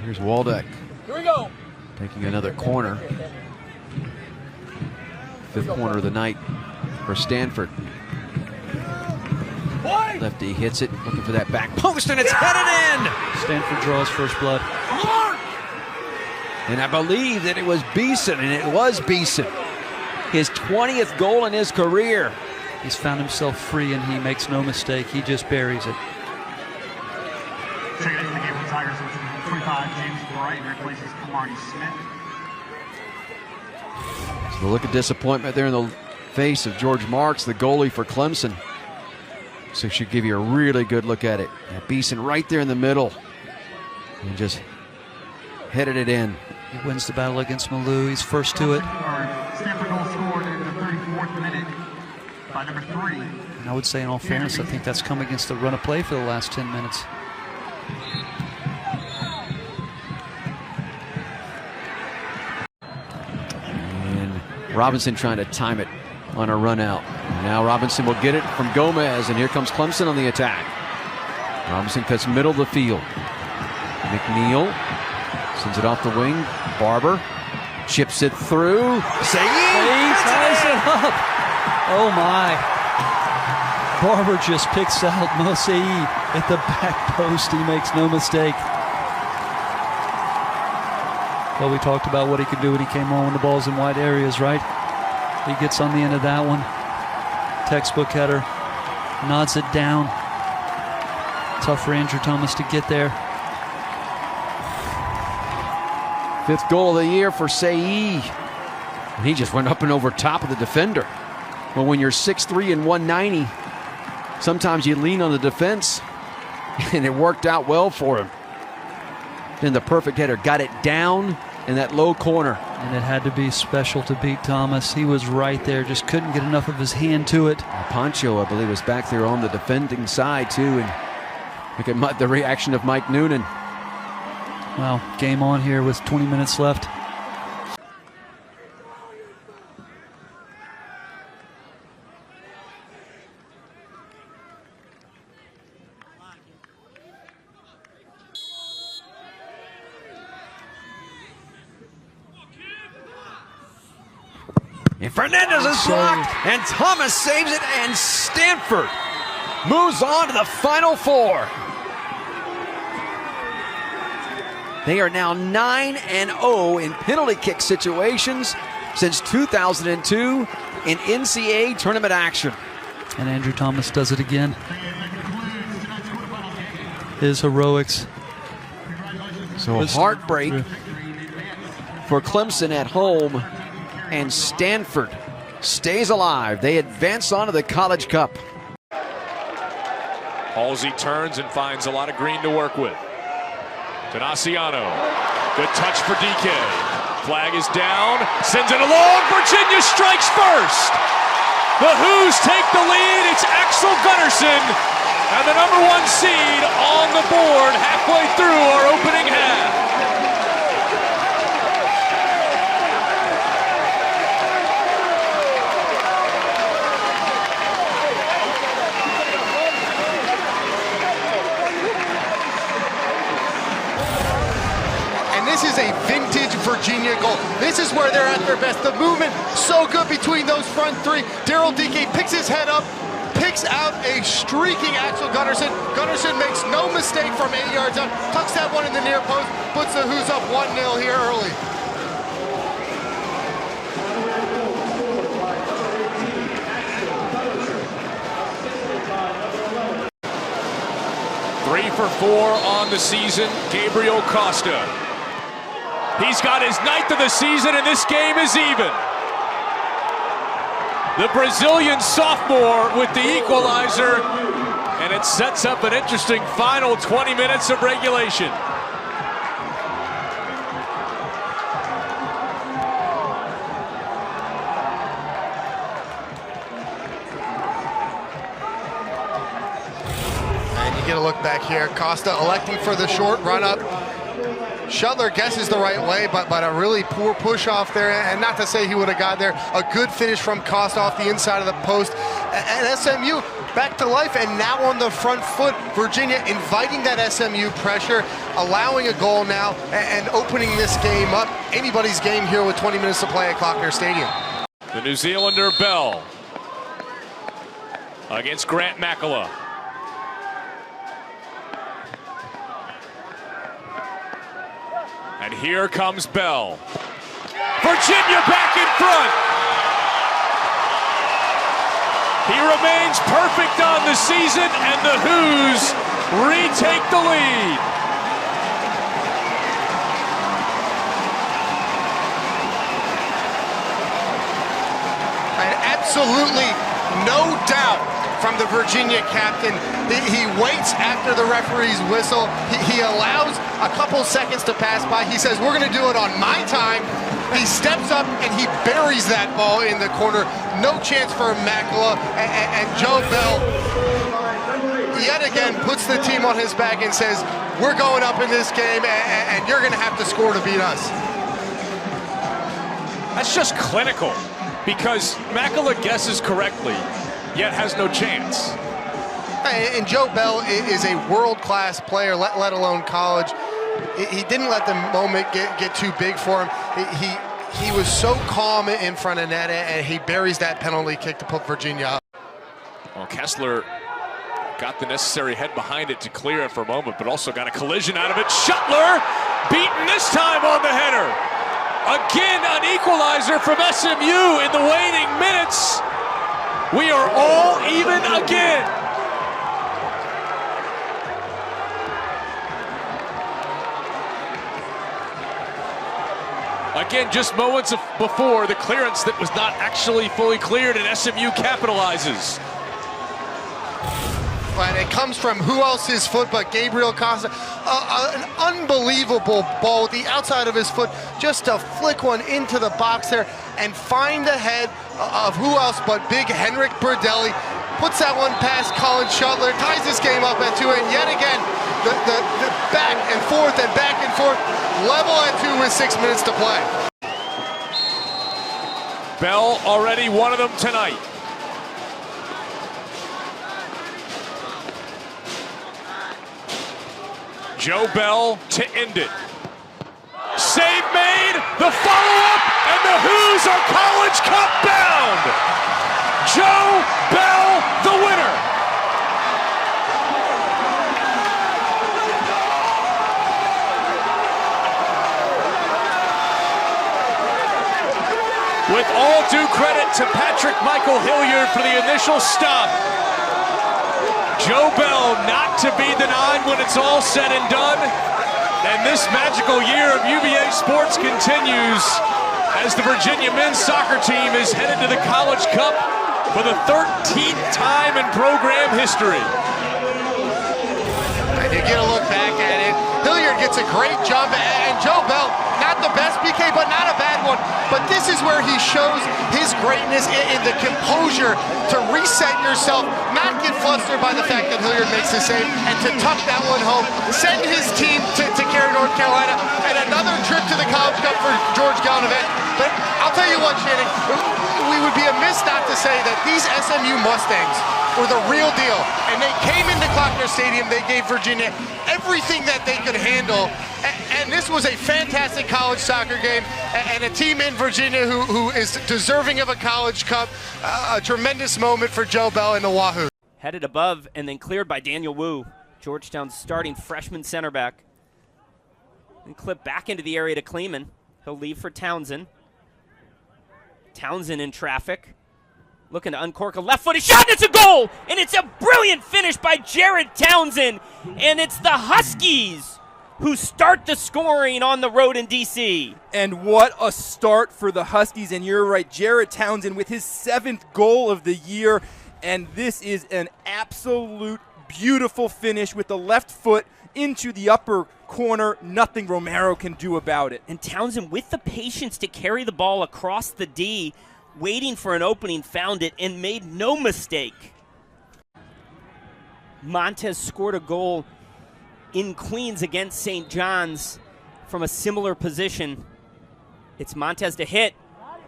Here's Waldeck. Here we go. Taking another corner. Fifth corner of the night for Stanford. Lefty hits it, looking for that back post, and it's headed in! Stanford draws first blood. And I believe that it was Beeson, and it was Beeson. His 20th goal in his career. He's found himself free, and he makes no mistake. He just buries it. Checking into the game for Tigers, 25, James Bright replaces Kamari Smith. So the look of disappointment there in the face of George Marks, the goalie for Clemson. So should give you a really good look at it. Now Beeson right there in the middle. And just headed it in. He wins the battle against Malou. He's first to it. Stanford goal scored in the 34th minute by number 3. And I would say, in all fairness, I think that's come against the run of play for the last 10 minutes. And Robinson trying to time it on a run out. Now Robinson will get it from Gomez, and here comes Clemson on the attack. Robinson cuts middle of the field. McNeil sends it off the wing. Barber chips it through. He ties it up. Oh my. Barber just picks out Mosei at the back post. He makes no mistake. Well, we talked about what he could do when he came on when the ball's in wide areas, right? He gets on the end of that one. Textbook header. Nods it down. Tough for Andrew Thomas to get there. Fifth goal of the year for Sei. And he just went up and over top of the defender. Well, when you're 6'3" and 190, sometimes you lean on the defense, and it worked out well for him. Then the perfect header got it down in that low corner. And it had to be special to beat Thomas. He was right there, just couldn't get enough of his hand to it. Poncho, I believe, was back there on the defending side, too. And look at the reaction of Mike Noonan. Well, game on here with 20 minutes left. And Fernandez is blocked, and Thomas saves it, and Stanford moves on to the Final Four. They are now 9-0 in penalty kick situations since 2002 in NCAA tournament action. And Andrew Thomas does it again. His heroics. So a heartbreak for Clemson at home, and Stanford stays alive. They advance on to the College Cup. Halsey turns and finds a lot of green to work with. Tenaciano, good touch for DK. Flag is down, sends it along. Virginia strikes first. The Hoos take the lead. It's Axel Gunnarsson and the #1 seed on the board halfway through our opening half. This is a vintage Virginia goal. This is where they're at their best. The movement so good between those front three. Daryl DK picks his head up, picks out a streaking Axel Gunnarsson. Gunnarsson makes no mistake from 8 yards out, tucks that one in the near post, puts the Hoos up 1-0 here early. Three for 4 on the season, Gabriel Costa. He's got his 9th of the season, and this game is even. The Brazilian sophomore with the equalizer, and it sets up an interesting final 20 minutes of regulation. And you get a look back here. Costa electing for the short run up. Shuttler guesses the right way, but a really poor push off there, and not to say he would have got there. A good finish from Costa off the inside of the post, and SMU back to life, and now on the front foot. Virginia inviting that SMU pressure, allowing a goal now, and opening this game up. Anybody's game here with 20 minutes to play at Klockner Stadium. The New Zealander Bell against Grant Makela. And here comes Bell. Virginia back in front. He remains perfect on the season, and the Hoos retake the lead. And absolutely no doubt from the Virginia captain. He waits after the referee's whistle. He allows a couple seconds to pass by. He says, we're going to do it on my time. He steps up and he buries that ball in the corner. No chance for Makela. And Joe Bell yet again puts the team on his back and says, we're going up in this game and you're going to have to score to beat us. That's just clinical, because Makela guesses correctly, yet has no chance. And Joe Bell is a world-class player, let alone college. He didn't let the moment get too big for him. He was so calm in front of net, and he buries that penalty kick to put Virginia up. Well, Kessler got the necessary head behind it to clear it for a moment, but also got a collision out of it. Shuttler beaten this time on the header. Again, an equalizer from SMU in the waning minutes. We are all even again. Again, just moments before, the clearance that was not actually fully cleared, and SMU capitalizes. And it comes from who else's foot but Gabriel Costa. An unbelievable ball with the outside of his foot, just to flick one into the box there and find the head of who else but big Henrik Berdelli. Puts that one past Colin Shuttler, ties this game up at 2, and yet again, the back and forth, level at 2 with 6 minutes to play. Bell already one of them tonight. Joe Bell to end it. Save made, the follow-up, and the Hoos are College Cup bound. Joe Bell, the winner. With all due credit to Patrick Michael Hilliard for the initial stop, Joe Bell not to be denied when it's all said and done. And this magical year of UVA sports continues as the Virginia men's soccer team is headed to the College Cup for the 13th time in program history. And you get a look back at it. Hilliard gets a great jump, and Joe Bell, not the best PK, but not a bad one. But this is where he shows his greatness in the composure to reset yourself, not get flustered by the fact that Hilliard makes the save, and to tuck that one home, send his team to Cary, North Carolina, and another trip to the College Cup for Georgetown event. But I'll tell you what, Shannon, we would be amiss not to say that these SMU Mustangs were the real deal. And they came into Klockner Stadium, they gave Virginia everything that they could handle. And this was a fantastic college soccer game, and a team in Virginia who is deserving of a College Cup. A tremendous moment for Joe Bell and the Wahoo. Headed above and then cleared by Daniel Wu, Georgetown's starting freshman center back. And clip back into the area to Kleeman. He'll leave for Townsend. Townsend in traffic. Looking to uncork a left-footed shot, and it's a goal! And it's a brilliant finish by Jared Townsend. And it's the Huskies who start the scoring on the road in D.C. And what a start for the Huskies. And you're right, Jared Townsend with his 7th goal of the year. And this is an absolute beautiful finish with the left foot into the upper corner. Nothing Romero can do about it. And Townsend with the patience to carry the ball across the D, waiting for an opening, found it, and made no mistake. Montez scored a goal in Queens against St. John's from a similar position. It's Montez to hit.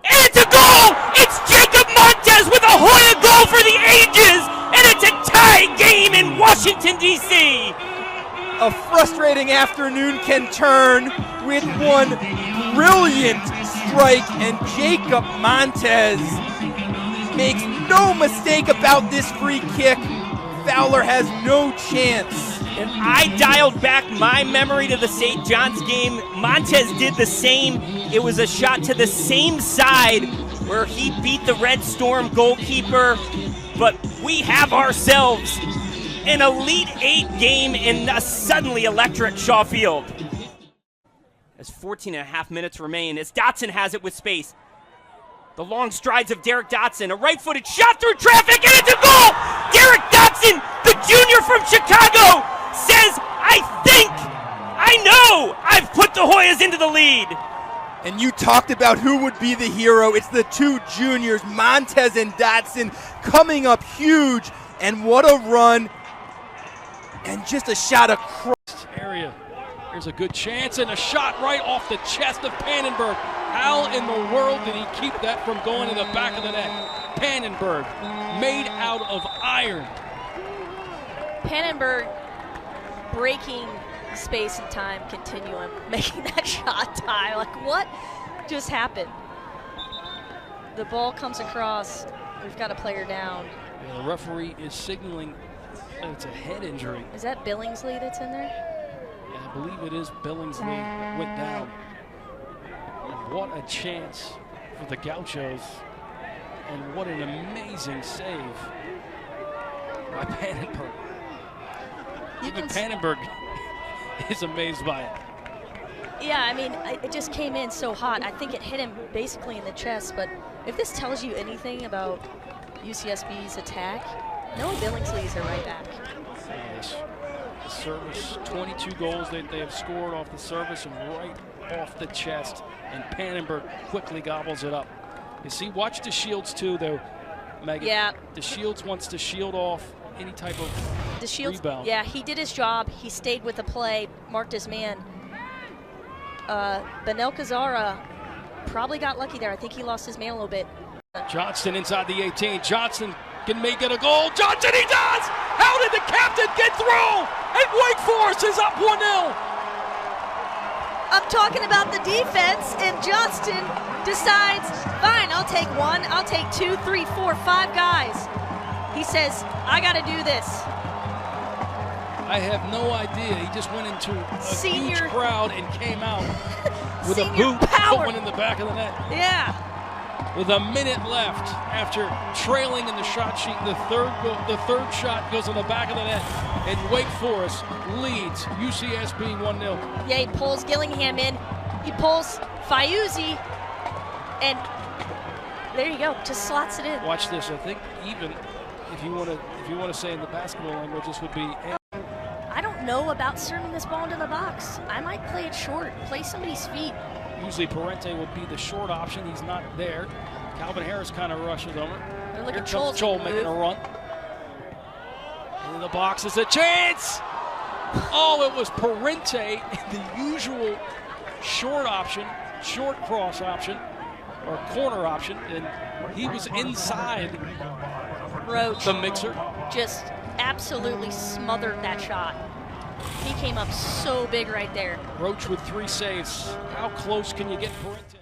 And it's a goal! It's Jacob Montez with a Hoya goal for the ages! And it's a tie game in Washington, D.C. A frustrating afternoon can turn with one brilliant strike, and Jacob Montez makes no mistake about this free kick. Fowler has no chance. And I dialed back my memory to the St. John's game. Montez did the same. It was a shot to the same side where he beat the Red Storm goalkeeper. But we have ourselves an Elite Eight game in a suddenly electric Shaw Field. As 14.5 minutes remain, as Dotson has it with space. The long strides of Derek Dotson, a right-footed shot through traffic, and it's a goal! Derek Dotson, the junior from Chicago, says, I know I've put the Hoyas into the lead. And you talked about who would be the hero. It's the two juniors, Montez and Dotson, coming up huge. And what a run. And just a shot across. Area. Here's a good chance and a shot right off the chest of Pannenberg. How in the world did he keep that from going in the back of the net? Pannenberg, made out of iron. Pannenberg breaking space and time continuum, making that shot tie. Like, what just happened? The ball comes across. We've got a player down. Yeah, the referee is signaling that it's a head injury. Is that Billingsley that's in there? Yeah, I believe it is Billingsley that went down. And what a chance for the Gauchos. And what an amazing save by Pannenberg. Even Pannenberg is amazed by it. Yeah, I mean, it just came in so hot. I think it hit him basically in the chest, but if this tells you anything about UCSB's attack, Noah Billingsley is their right back. Yes. The service, 22 goals they have scored off the service and right off the chest, and Pannenberg quickly gobbles it up. You see, watch the Shields too, though, Megan. Yeah. The Shields wants to shield off any type of rebound. Yeah, he did his job. He stayed with the play, marked his man. Benel Kazara probably got lucky there. I think he lost his man a little bit. Johnston inside the 18. Johnston can make it a goal. Johnston, he does! How did the captain get through? And Wake Forest is up 1-0. I'm talking about the defense, and Johnston decides, fine, I'll take one, I'll take 2, 3, 4, 5 guys. He says, I got to do this. I have no idea. He just went into a huge crowd and came out with a boot that went in the back of the net. Yeah. With a minute left after trailing in the shot sheet, the third shot goes in the back of the net, and Wake Forest leads UCSB 1-0. Yeah, he pulls Gillingham in. He pulls Fayuzi, and there you go. Just slots it in. Watch this. I think even if you want to say in the basketball language, this would be. I don't know about serving this ball into the box. I might play it short, play somebody's feet. Usually Parente would be the short option. He's not there. Calvin Harris kind of rushes over. Look Here at comes Chol making a run. In the box is a chance. Oh, it was Parente, the usual short option, short cross option, or corner option, and he was inside Roach the mixer. Just absolutely smothered that shot. He came up so big right there. Roach with 3 saves. How close can you get Parente?